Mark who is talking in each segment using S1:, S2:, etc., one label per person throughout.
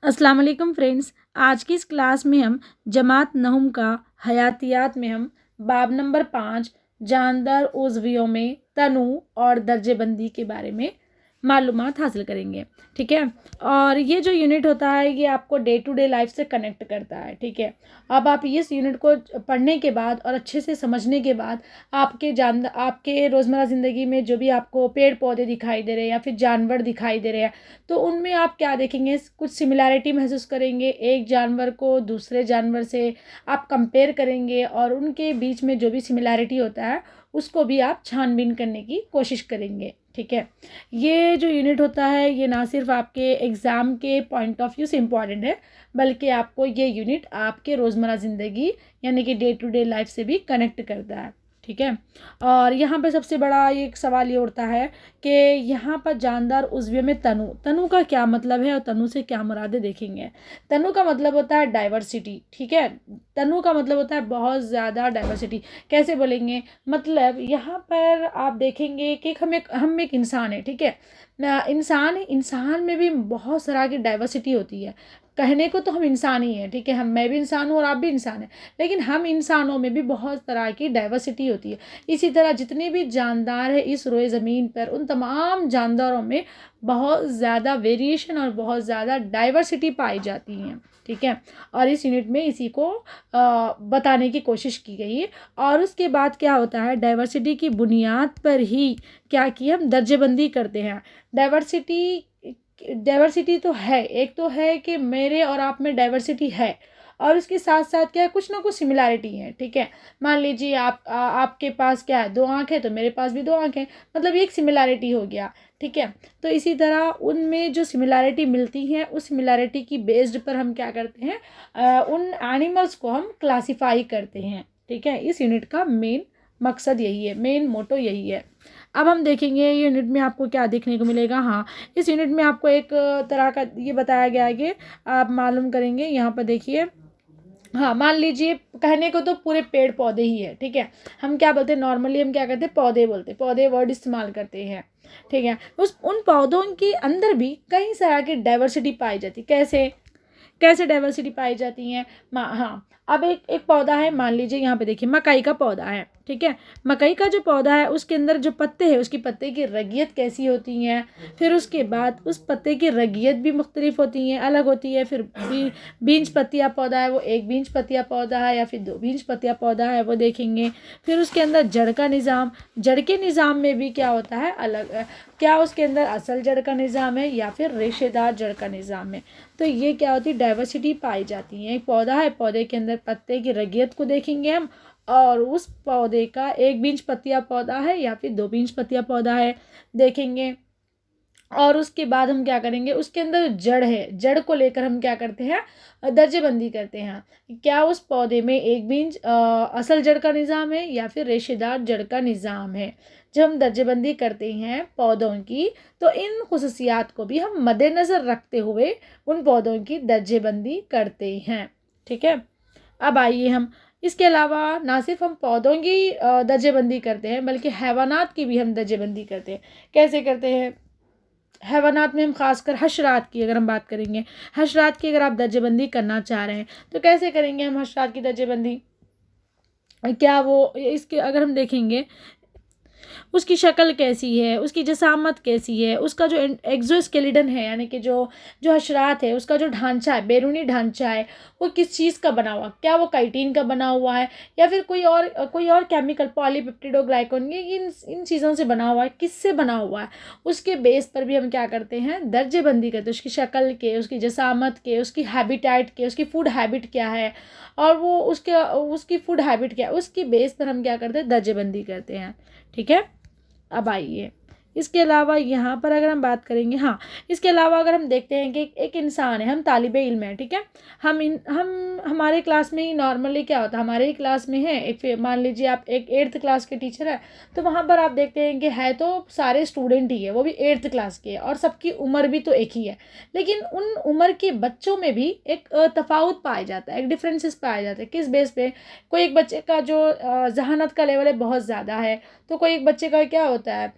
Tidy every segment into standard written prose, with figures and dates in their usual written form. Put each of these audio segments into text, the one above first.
S1: अस्सलाम वालेकुम फ्रेंड्स। आज की इस क्लास में हम जमात नहुम का हयातियात में हम बाब नंबर 5 जानदार उज़वियों में तनु और दर्जेबंदी के बारे में मालूमात हासिल करेंगे। ठीक है, और ये जो यूनिट होता है ये आपको डे टू डे लाइफ से कनेक्ट करता है। ठीक है, अब आप इस यूनिट को पढ़ने के बाद और अच्छे से समझने के बाद आपके रोज़मर्रा ज़िंदगी में जो भी आपको पेड़ पौधे दिखाई दे रहे हैं या फिर जानवर दिखाई दे रहे हैं, तो उनमें आप क्या देखेंगे, कुछ सिमिलैरिटी महसूस करेंगे। एक जानवर को दूसरे जानवर से आप कंपेयर करेंगे और उनके बीच में जो भी सिमिलैरिटी होता है उसको भी आप छानबीन करने की कोशिश करेंगे। ठीक है, ये जो यूनिट होता है ये ना सिर्फ आपके एग्ज़ाम के पॉइंट ऑफ व्यू से इम्पॉर्टेंट है, बल्कि आपको ये यूनिट आपके रोज़मर्रा ज़िंदगी यानी कि डे टू डे लाइफ से भी कनेक्ट करता है। ठीक है, और यहाँ पे सबसे बड़ा एक सवाल ये उठता है कि यहाँ पर जानदार उज़्व में तनु तनु का क्या मतलब है और तनु से क्या मुरादे देखेंगे। तनु का मतलब होता है डाइवर्सिटी। ठीक है, तनु का मतलब होता है बहुत ज़्यादा डाइवर्सिटी। कैसे बोलेंगे, मतलब यहाँ पर आप देखेंगे कि हम एक इंसान है। ठीक है, इंसान में भी बहुत सारा की डाइवर्सिटी होती है। कहने को तो हम इंसान ही हैं। ठीक है, मैं भी इंसान हूँ और आप भी इंसान हैं, लेकिन हम इंसानों में भी बहुत तरह की डाइवर्सिटी होती है। इसी तरह जितने भी जानदार हैं इस रोए ज़मीन पर, उन तमाम जानदारों में बहुत ज़्यादा वेरिएशन और बहुत ज़्यादा डाइवर्सिटी पाई जाती हैं। ठीक है, और इस यूनिट में इसी को बताने की कोशिश की गई है। और उसके बाद क्या होता है, डाइवर्सिटी की बुनियाद पर ही क्या कि हम दर्जेबंदी करते हैं। डाइवर्सिटी तो है, एक तो है कि मेरे और आप में डाइवर्सिटी है, और उसके साथ साथ क्या है, कुछ ना कुछ सिमिलैरिटी है। ठीक है, मान लीजिए आपके पास क्या है, 2 आँख है, तो मेरे पास भी 2 आँख है, मतलब ये एक सिमिलैरिटी हो गया। ठीक है, तो इसी तरह उनमें जो सिमिलैरिटी मिलती है उस सिमिलैरिटी की बेस्ड पर हम क्या करते हैं, उन एनिमल्स को हम क्लासीफाई करते हैं। ठीक है, इस यूनिट का मेन मकसद यही है, मेन मोटो यही है। अब हम देखेंगे यूनिट में आपको क्या देखने को मिलेगा। हाँ, इस यूनिट में आपको एक तरह का ये बताया गया है कि आप मालूम करेंगे। यहाँ पर देखिए, हाँ, मान लीजिए कहने को तो पूरे पेड़ पौधे ही है। ठीक है, हम क्या बोलते हैं, नॉर्मली हम क्या करते हैं, पौधे बोलते हैं, पौधे वर्ड इस्तेमाल करते हैं। ठीक है, उन पौधों के अंदर भी कई तरह की डाइवर्सिटी पाई जाती। कैसे कैसे डाइवर्सिटी पाई जाती हैं। हाँ, अब एक एक पौधा है, मान लीजिए यहाँ पे देखिए मकई का पौधा है। ठीक है, मकई का जो पौधा है उसके अंदर जो पत्ते हैं उसकी पत्ते की रंगीत कैसी होती हैं, फिर उसके बाद उस पत्ते की रंगीत भी मुख्तलिफ होती हैं, अलग होती है। फिर बीज पत्तियाँ पौधा है, वो एक बीज पत्तियाँ पौधा है या फिर 2 बीज पत्तियाँ पौधा है, वो देखेंगे। फिर उसके अंदर जड़ का निज़ाम, जड़ के निज़ाम में भी क्या होता है, अलग क्या उसके अंदर असल जड़ का निज़ाम है या फिर रेशेदार जड़ का निज़ाम है। तो ये क्या होती है, डाइवर्सिटी पाई जाती है। एक पौधा है, पौधे के अंदर पत्ते की रंगीत को देखेंगे हम, और उस पौधे का 1 बीज पत्तियाँ पौधा है या फिर 2 बीज पत्तियाँ पौधा है देखेंगे। और उसके बाद हम क्या करेंगे, उसके अंदर जड़ है, जड़ को लेकर हम क्या करते हैं, दर्जेबंदी करते हैं। क्या उस पौधे में 1 बीज असल जड़ का निज़ाम है या फिर रेशेदार जड़ का निज़ाम है। जब हम दर्जेबंदी करते हैं पौधों की, तो इन खुसूसियात को भी हम मद्देनज़र रखते हुए उन पौधों की दर्जेबंदी करते हैं। ठीक है, अब आइए हम इसके अलावा ना सिर्फ हम पौधों की दर्जेबंदी करते हैं, बल्कि हैवानात की भी हम दर्जेबंदी करते हैं। कैसे करते हैं, हैवानात में हम खासकर हशरात की अगर हम बात करेंगे, हशरात की अगर आप दर्जेबंदी करना चाह रहे हैं तो कैसे करेंगे हम हशरात की दर्जेबंदी। क्या वो इसके अगर हम देखेंगे उसकी शक्ल कैसी है, उसकी जसामत कैसी है, उसका जो एक्जोस्केलेटन है यानी कि जो जो हशरात है उसका जो ढांचा है, बैरूनी ढांचा है, वो किस चीज़ का बना हुआ, क्या वो काइटिन का बना हुआ है या फिर कोई और केमिकल पॉलीपेप्टिडोग्लाइकॉन, ये इन चीज़ों से बना हुआ है, किससे बना हुआ है, उसके बेस पर भी हम क्या करते हैं, दर्जेबंदी करते हैं। उसकी शक्ल के, उसकी जसामत के, उसकी हैबिटेट के, उसकी फूड हैबिट क्या है, और वो उसकी फूड हैबिट क्या है, उसकी बेस पर हम क्या करते हैं, दर्जेबंदी करते हैं। ठीक है, अब आइए इसके अलावा यहाँ पर अगर हम बात करेंगे, हाँ, इसके अलावा अगर हम देखते हैं कि एक इंसान है, हम तालिबे इल्म है। ठीक है, हम हमारे क्लास में ही नॉर्मली क्या होता है, हमारे ही क्लास में है एक, मान लीजिए आप एक 8th क्लास के टीचर है, तो वहाँ पर आप देखते हैं कि है तो सारे स्टूडेंट ही है, वो भी 8th क्लास के, और सबकी उम्र भी तो एक ही है, लेकिन उन उम्र के बच्चों में भी एक तफावत पाया जाता है, एक डिफरेंसेस पाए जाते हैं। किस बेस पे, कोई एक बच्चे का जो जहानत का लेवल है बहुत ज़्यादा है, तो कोई एक बच्चे का क्या होता है,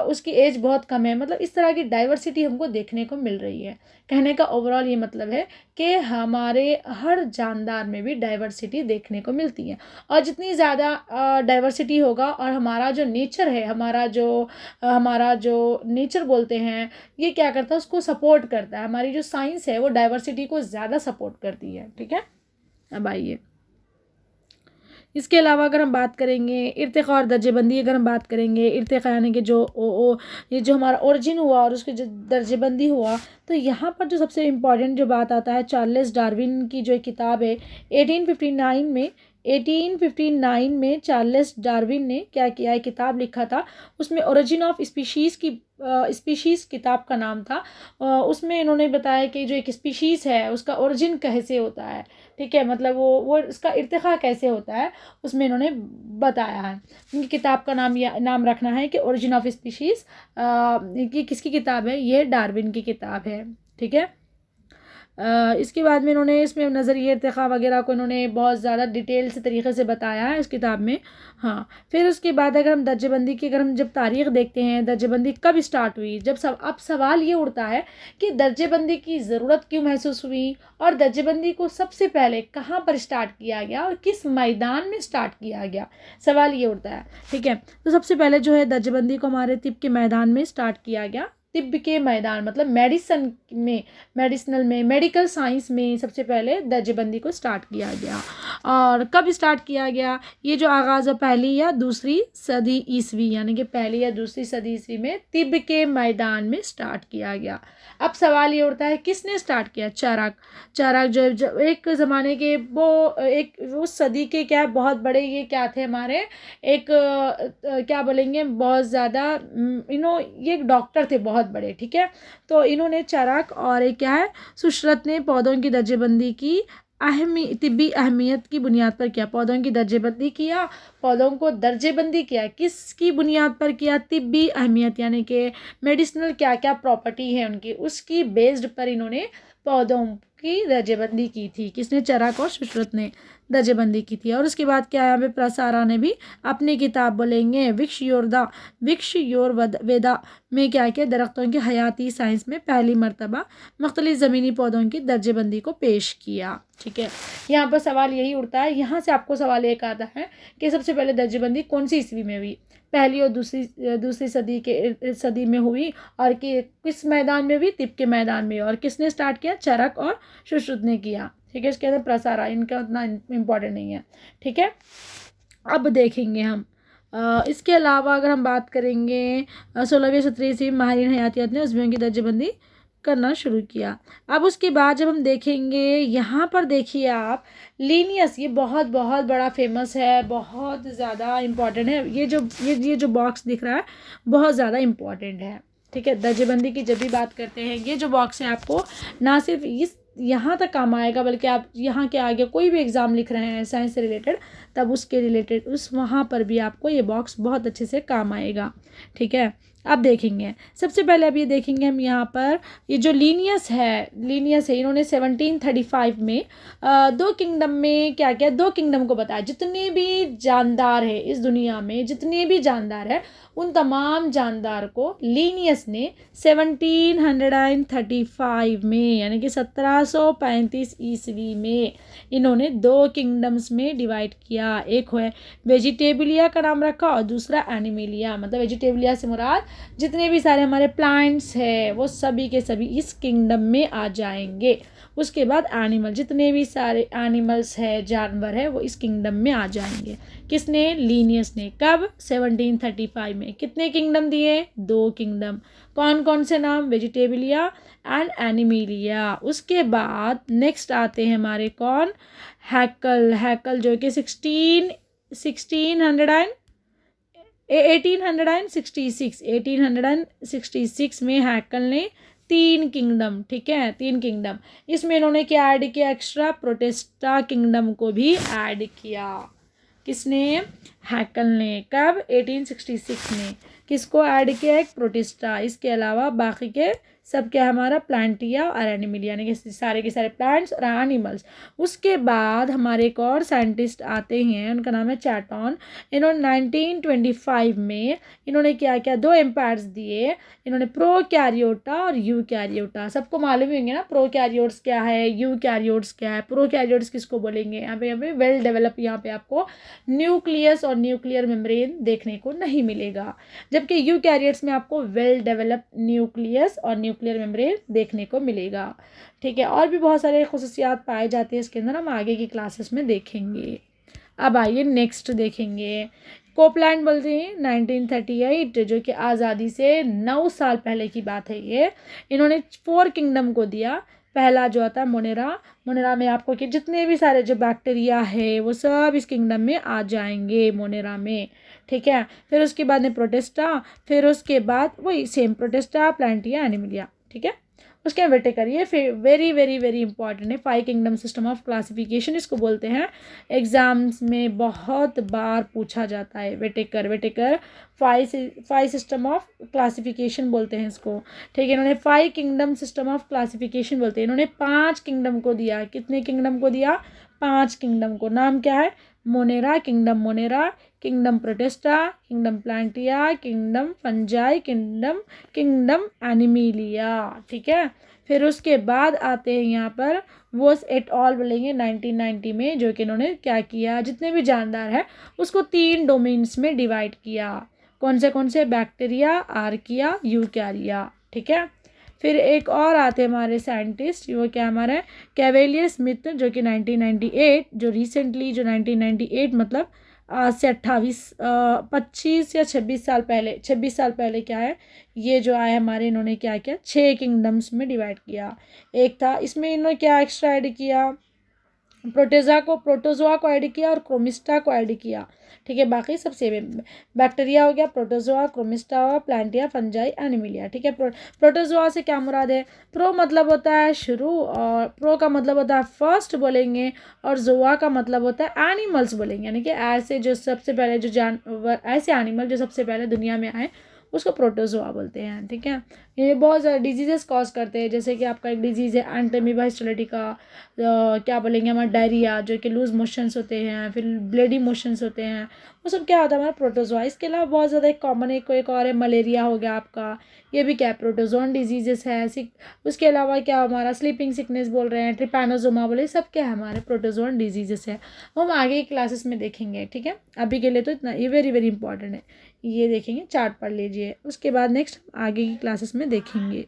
S1: उसकी एज बहुत कम है। मतलब इस तरह की डाइवर्सिटी हमको देखने को मिल रही है। कहने का ओवरऑल ये मतलब है कि हमारे हर जानदार में भी डाइवर्सिटी देखने को मिलती है। और जितनी ज़्यादा डाइवर्सिटी होगा और हमारा जो नेचर है, हमारा जो नेचर बोलते हैं, ये क्या करता है, उसको सपोर्ट करता है। हमारी जो साइंस है वो डाइवर्सिटी को ज़्यादा सपोर्ट करती है। ठीक है, अब आइए इसके अलावा अगर हम बात करेंगे इर्तिक़ा और दर्जेबंदी, अगर हम बात करेंगे इर्तिक़ा यानी कि ये जो हमारा ओरिजिन हुआ और उसकी जो दर्जेबंदी हुआ, तो यहाँ पर जो सबसे इम्पॉर्टेंट जो बात आता है, चार्ल्स डार्विन की जो एक किताब है 1859 में चार्ल्स डार्विन ने क्या किया है, किताब लिखा था। उसमें ओरिजिन ऑफ स्पीशीज़ किताब का नाम था। उसमें इन्होंने बताया कि जो एक स्पीशीज़ है उसका ओरिजिन कैसे होता है। ठीक है, मतलब वो इसका इर्तिक़ा कैसे होता है, उसमें इन्होंने बताया है। इनकी किताब का नाम रखना है कि ओरिजिन ऑफ स्पीशीज़। ये किसकी किताब है, ये डार्विन की किताब है। ठीक है, इसके बाद में इन्होंने इसमें नज़रिए इर्तिक़ा वगैरह को इन्होंने बहुत ज़्यादा डिटेल से तरीक़े से बताया है इस किताब में। हाँ, फिर उसके बाद अगर हम दर्जेबंदी की अगर हम जब तारीख़ देखते हैं, दर्जेबंदी कब स्टार्ट हुई, अब सवाल ये उठता है कि दर्जेबंदी की ज़रूरत क्यों महसूस हुई और दर्जेबंदी को सबसे पहले कहाँ पर स्टार्ट किया गया और किस मैदान में स्टार्ट किया गया, सवाल ये उठता है। ठीक है, तो सबसे पहले जो है दर्जेबंदी को हमारे तिब्बत के मैदान में स्टार्ट किया गया। तिब्बत के मैदान मतलब मेडिकल साइंस में सबसे पहले दर्जेबंदी को स्टार्ट किया गया। और कब स्टार्ट किया गया, ये जो आगाज़ पहली या दूसरी सदी ईस्वी, यानी कि पहली या दूसरी सदी ईस्वी में तिब्बत के मैदान में स्टार्ट किया गया। अब सवाल ये उठता है किसने स्टार्ट किया, चाराक जो एक ज़माने के उस सदी के क्या बहुत बड़े ये क्या थे हमारे एक क्या बोलेंगे बहुत ज़्यादा ये एक डॉक्टर थे बहुत बड़े। ठीक है, तो इन्होंने चाराक और एक क्या है सुशरत ने पौधों की दर्जेबंदी की तिब्बी अहमियत की बुनियाद पर किया। पौधों की दर्जेबंदी किया, पौधों को दर्जेबंदी किया, किसकी बुनियाद पर किया, तिब्बी अहमियत यानी कि मेडिसिनल क्या क्या प्रॉपर्टी है उनकी, उसकी बेस्ड पर इन्होंने पौधों की दर्जेबंदी की थी। किसने, चराक और सुशरत ने दर्जेबंदी की थी। और उसके बाद क्या है, यहाँ पे प्रसारा ने भी अपनी किताब बोलेंगे विक्ष योर वेदा में क्या किया, दरख्तों की हयाती साइंस में पहली मरतबा मुख्तलिफ ज़मीनी पौधों की दर्जेबंदी को पेश किया। ठीक है, यहाँ पर सवाल यही उठता है, यहाँ से आपको सवाल एक आता है कि सबसे पहले दर्जेबंदी कौन सी ईस्वी में हुई, पहली और दूसरी सदी में हुई, और कि किस मैदान में हुई, तिब्बत के मैदान में, और किसने स्टार्ट किया, चरक और सुश्रुत ने किया। ठीक है, इसके अंदर प्रसारा इनका उतना इम्पोर्टेंट नहीं है। ठीक है, अब देखेंगे हम इसके अलावा अगर हम बात करेंगे 16वीं 17वीं ईस्वी में माहिरीन हयातियात ने उज़्वियों की दर्जेबंदी करना शुरू किया। अब उसके बाद जब हम देखेंगे यहाँ पर देखिए आप लीनियस, ये बहुत बहुत बड़ा फेमस है, बहुत ज़्यादा इम्पॉर्टेंट है। ये जो बॉक्स दिख रहा है बहुत ज़्यादा इम्पॉर्टेंट है। ठीक है, दर्जेबंदी की जब भी बात करते हैं ये जो बॉक्स है आपको ना सिर्फ यहाँ तक काम आएगा, बल्कि आप यहाँ के आगे कोई भी एग्ज़ाम लिख रहे हैं साइंस से रिलेटेड, तब उसके रिलेटेड वहाँ पर भी आपको ये बॉक्स बहुत अच्छे से काम आएगा। ठीक है, अब देखेंगे सबसे पहले अब ये देखेंगे हम यहाँ पर ये जो लीनियस है इन्होंने 1735 में दो किंगडम में क्या किया, दो किंगडम को बताया। जितने भी जानदार है इस दुनिया में, जितने भी जानदार है उन तमाम जानदार को लीनियस ने 1735 में यानी कि 1735 ईस्वी में इन्होंने दो किंगडम्स में डिवाइड किया। एक है वेजिटेबलिया का नाम रखा और दूसरा एनिमलिया। मतलब वेजिटेबलिया से मुराद जितने भी सारे हमारे प्लांट्स है वो सभी के सभी इस किंगडम में आ जाएंगे। उसके बाद एनिमल, जितने भी सारे एनिमल्स है, जानवर है, वो इस किंगडम में आ जाएंगे। किसने, लीनियस ने। कब, 1735 में। कितने किंगडम दिए, दो किंगडम। कौन कौन से नाम, वेजिटेबलिया एंड एनिमलिया। उसके बाद नेक्स्ट आते हैं हमारे कौन, हैकल जो कि 1866 में हैकल ने तीन किंगडम, ठीक है, तीन किंगडम, इसमें इन्होंने क्या ऐड किया, एक्स्ट्रा प्रोटेस्टा किंगडम को भी ऐड किया। किसने, हैकल ने। कब, 1866 में। किसको ऐड किया, एक प्रोटेस्टा। इसके अलावा बाकी के सब क्या है हमारा, प्लांटिया और एनिमल, यानी कि सारे के सारे प्लांट्स और एनिमल्स। उसके बाद हमारे एक और साइंटिस्ट आते हैं, उनका नाम है चैटन। इन्होंने 1925 में इन्होंने क्या क्या दो एम्पायर्स दिए, इन्होंने प्रोकैरियोटा और यूकैरियोटा। सबको मालूम ही होंगे ना प्रोकैरियोट्स क्या है, यूकैरियोट्स क्या है। प्रोकैरियोट्स किसको बोलेंगे, यहाँ पे वेल डेवलप, यहाँ पे आपको न्यूक्लियस और न्यूक्लियर मेम्ब्रेन देखने को नहीं मिलेगा, जबकि यूकैरियोट्स में आपको वेल डेवलप न्यूक्लियस और न्यूक्लियर मेम्ब्रेन देखने को मिलेगा। ठीक है, और भी बहुत सारे खुसूसियात पाए जाते हैं इसके अंदर, हम आगे की क्लासेस में देखेंगे। अब आइए नेक्स्ट देखेंगे, कोपलैंड बोलते हैं 1938, जो कि आज़ादी से 9 साल पहले की बात है ये। इन्होंने 4 किंगडम को दिया। पहला जो आता है मोनेरा, मोनेरा में आपको कि जितने भी सारे जो बैक्टीरिया है वो सब इस किंगडम में आ जाएंगे मोनेरा में। ठीक है, फिर उसके बाद में प्रोटेस्टा, फिर उसके बाद वही सेम प्रोटेस्टा, प्लांटिया, एनिमिलिया। ठीक है, उसके वेटे करिए। फिर वेरी वेरी वेरी इंपॉर्टेंट है 5 किंगडम सिस्टम ऑफ क्लासिफिकेशन, इसको बोलते हैं। एग्जाम्स में बहुत बार पूछा जाता है, Whittaker Whittaker 5 system of classification बोलते हैं इसको। ठीक है, इन्होंने 5 किंगडम सिस्टम ऑफ क्लासिफिकेशन बोलते हैं। इन्होंने 5 किंगडम को दिया। कितने किंगडम को दिया, 5 किंगडम को। नाम क्या है, Monera, kingdom Monera, kingdom Protista, kingdom Plantae, kingdom Fungi, kingdom Animalia. ठीक है, फिर उसके बाद आते हैं यहाँ पर वोस एट ऑल बोलेंगे 1990 में, जो कि इन्होंने क्या किया, जितने भी जानदार है उसको 3 डोमेन्स में डिवाइड किया। कौन से, बैक्टीरिया, आर्किया, यूकैरिया। ठीक है, फिर एक और आते हैं हमारे साइंटिस्ट, वो क्या हमारे कैवेलियर स्मिथ, जो कि 1998, जो रिसेंटली जो 1998 मतलब आज से 25 या 26 साल पहले क्या है, ये जो आए हमारे, इन्होंने क्या किया, 6 किंगडम्स में डिवाइड किया। एक था इसमें इन्होंने क्या एक्स्ट्रा ऐड किया, प्रोटोजोआ को ऐड किया और क्रोमिस्टा को ऐड किया। ठीक है, बाकी सब सेम है। बैक्टीरिया हो गया, प्रोटोजोआ, क्रोमिस्टा हुआ, प्लांटिया, फंजाई, एनिमिलिया। ठीक है, प्रोटोजोआ से क्या मुराद है, प्रो मतलब होता है शुरू, और प्रो का मतलब होता है फर्स्ट बोलेंगे, और जोआ का मतलब होता है एनिमल्स बोलेंगे, यानी कि ऐसे जो सबसे पहले जो जानवर, ऐसे एनिमल जो सबसे पहले दुनिया में आए उसको प्रोटोजोआ बोलते हैं। ठीक है, ये बहुत ज़्यादा डिजीजेस कॉज करते हैं, जैसे कि आपका एक डिजीज़ है एंटेमीबा हिस्टोलिटिका, क्या बोलेंगे हमारा डायरिया, जो कि लूज मोशंस होते हैं, फिर ब्लडी मोशंस होते हैं, वो सब क्या होता है हमारा प्रोटोजोआ। इसके अलावा बहुत ज़्यादा एक कॉमन एक और है मलेरिया हो गया आपका, ये भी क्या है प्रोटोजोन डिजीजेस है। उसके अलावा क्या हमारा स्लीपिंग सिकनेस बोल रहे हैं, ट्रिपैनोसोमा बोले, सब क्या है हमारे प्रोटोजोन डिजीजेस है, वो हम आगे की क्लासेस में देखेंगे। ठीक है, अभी के लिए तो इतना, ये वेरी वेरी इंपॉर्टेंट है, ये देखेंगे, चार्ट पढ़ लीजिए, उसके बाद नेक्स्ट आगे की क्लासेस में देखेंगे।